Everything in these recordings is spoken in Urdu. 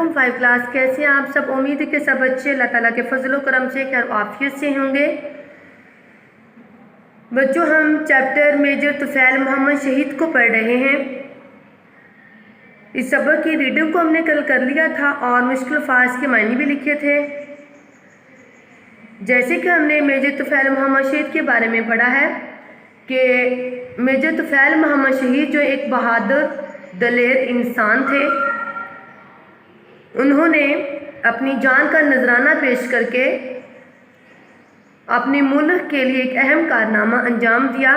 علیکم 5 کلاس، کیسے ہیں آپ سب؟ امید ہے کہ سب بچے اللہ تعالیٰ کے فضل و کرم سے خیر و عافیت سے ہوں گے۔ بچوں، ہم چیپٹر میجر طفیل محمد شہید کو پڑھ رہے ہیں۔ اس سبق کی ریڈنگ کو ہم نے کل کر لیا تھا اور مشکل الفاظ کے معنی بھی لکھے تھے۔ جیسے کہ ہم نے میجر طفیل محمد شہید کے بارے میں پڑھا ہے کہ میجر طفیل محمد شہید جو ایک بہادر دلیر انسان تھے، انہوں نے اپنی جان کا نذرانہ پیش کر کے اپنے ملک کے لیے ایک اہم کارنامہ انجام دیا،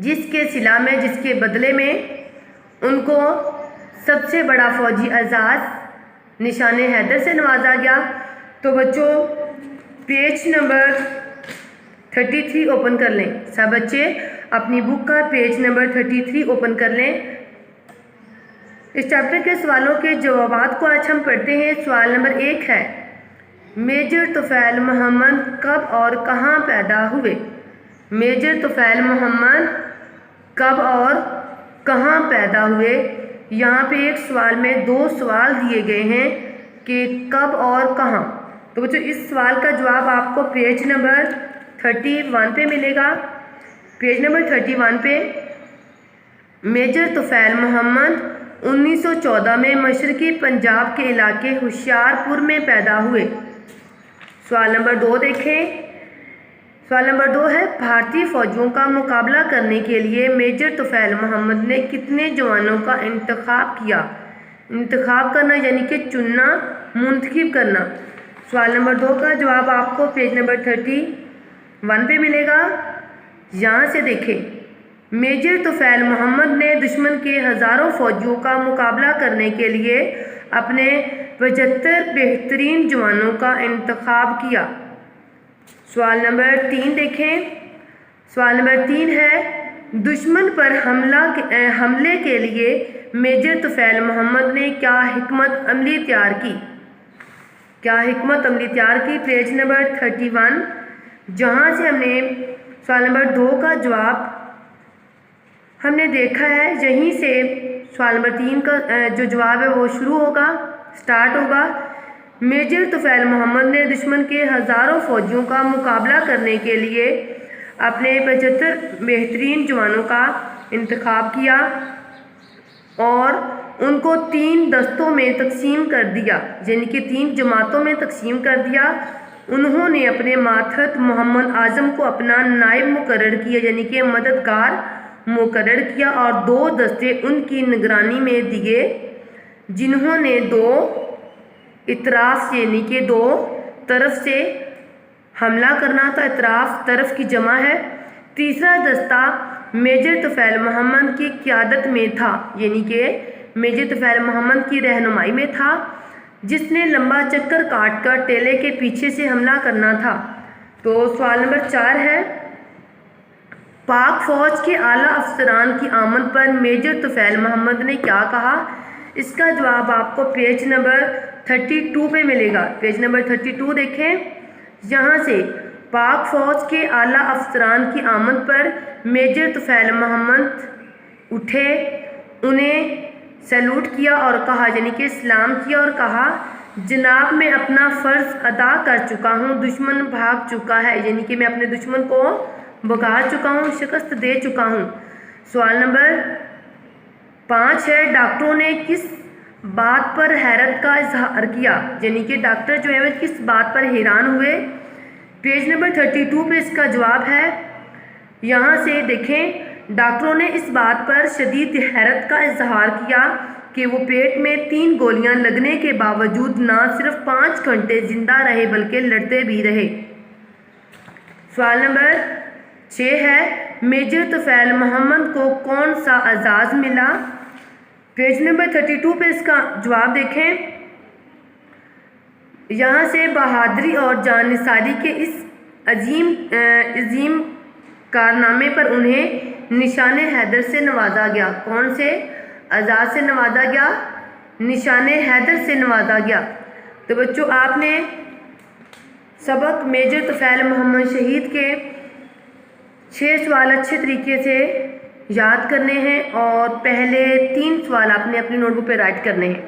جس کے صلہ میں، جس کے بدلے میں ان کو سب سے بڑا فوجی اعزاز نشان حیدر سے نوازا گیا۔ تو بچوں پیج نمبر 33 اوپن کر لیں۔ سب بچے اپنی بک کا پیج نمبر 33 اوپن کر لیں۔ اس چیپٹر کے سوالوں کے جوابات کو آج ہم پڑھتے ہیں۔ سوال نمبر 1 ہے، میجر طفیل محمد کب اور کہاں پیدا ہوئے؟ میجر طفیل محمد کب اور کہاں پیدا ہوئے؟ یہاں پہ ایک سوال میں 2 سوال دیے گئے ہیں کہ کب اور کہاں۔ تو بچوں اس سوال کا جواب آپ کو پیج نمبر 31 پہ ملے گا۔ پیج نمبر 31 پہ میجر طفیل محمد 1914 میں مشرقی پنجاب کے علاقے ہوشیارپور میں پیدا ہوئے۔ سوال نمبر 2 دیکھیں۔ سوال نمبر 2 ہے، بھارتی فوجیوں کا مقابلہ کرنے کے لیے میجر طفیل محمد نے کتنے جوانوں کا انتخاب کیا؟ انتخاب کرنا یعنی کہ چننا، منتخب کرنا۔ سوال نمبر 2 کا جواب آپ کو پیج نمبر 31 پہ ملے گا۔ یہاں سے دیکھیں، میجر طفیل محمد نے دشمن کے ہزاروں فوجیوں کا مقابلہ کرنے کے لیے اپنے 75 بہترین جوانوں کا انتخاب کیا۔ سوال نمبر 3 دیکھیں۔ سوال نمبر 3 ہے، دشمن پر حملے کے لیے میجر طفیل محمد نے کیا حکمت عملی تیار کی؟ کیا حکمت عملی تیار کی؟ پیج نمبر 31، جہاں سے ہم نے سوال نمبر 2 کا جواب ہم نے دیکھا ہے، یہیں سے سوال نمبر 3 کا جو جواب ہے وہ شروع ہوگا، سٹارٹ ہوگا۔ میجر طفیل محمد نے دشمن کے ہزاروں فوجیوں کا مقابلہ کرنے کے لیے اپنے 75 بہترین جوانوں کا انتخاب کیا اور ان کو 3 دستوں میں تقسیم کر دیا، یعنی کہ 3 جماعتوں میں تقسیم کر دیا۔ انہوں نے اپنے ماتحت محمد اعظم کو اپنا نائب مقرر کیا، یعنی کہ مددگار مقرر کیا، اور 2 دستے ان کی نگرانی میں دیے، جنہوں نے 2 اطراف سے یعنی کہ 2 طرف سے حملہ کرنا تھا۔ اطراف طرف کی جمع ہے۔ تیسرا دستہ میجر طفیل محمد کی قیادت میں تھا، یعنی کہ میجر طفیل محمد کی رہنمائی میں تھا، جس نے لمبا چکر کاٹ کر ٹیلے کے پیچھے سے حملہ کرنا تھا۔ تو سوال نمبر 4 ہے، پاک فوج کے اعلیٰ افسران کی آمد پر میجر طفیل محمد نے کیا کہا؟ اس کا جواب آپ کو پیج نمبر 32 پہ ملے گا۔ پیج نمبر 32 دیکھیں۔ یہاں سے پاک فوج کے اعلیٰ افسران کی آمد پر میجر طفیل محمد اٹھے، انہیں سیلوٹ کیا اور کہا، یعنی کہ سلام کیا اور کہا، جناب میں اپنا فرض ادا کر چکا ہوں، دشمن بھاگ چکا ہے، یعنی کہ میں اپنے دشمن کو بھگا چکا ہوں، شکست دے چکا ہوں۔ سوال نمبر 5 ہے، ڈاکٹروں نے کس بات پر حیرت کا اظہار کیا؟ یعنی کہ ڈاکٹر جو ہے کس بات پر حیران ہوئے؟ پیج نمبر 32 پہ اس کا جواب ہے۔ یہاں سے دیکھیں، ڈاکٹروں نے اس بات پر شدید حیرت کا اظہار کیا کہ وہ پیٹ میں 3 گولیاں لگنے کے باوجود نہ صرف 5 گھنٹے زندہ رہے بلکہ لڑتے بھی رہے۔ سوال نمبر 6 ہے، میجر طفیل محمد کو کون سا اعزاز ملا؟ پیج نمبر 32 پہ اس کا جواب دیکھیں۔ یہاں سے بہادری اور جان نثاری کے اس عظیم کارنامے پر انہیں نشان حیدر سے نوازا گیا۔ کون سے اعزاز سے نوازا گیا؟ نشان حیدر سے نوازا گیا۔ تو بچوں آپ نے سبق میجر طفیل محمد شہید کے 6 سوال اچھے طریقے سے یاد کرنے ہیں اور پہلے 3 سوال آپ نے اپنی نوٹ بک پہ رائٹ کرنے ہیں۔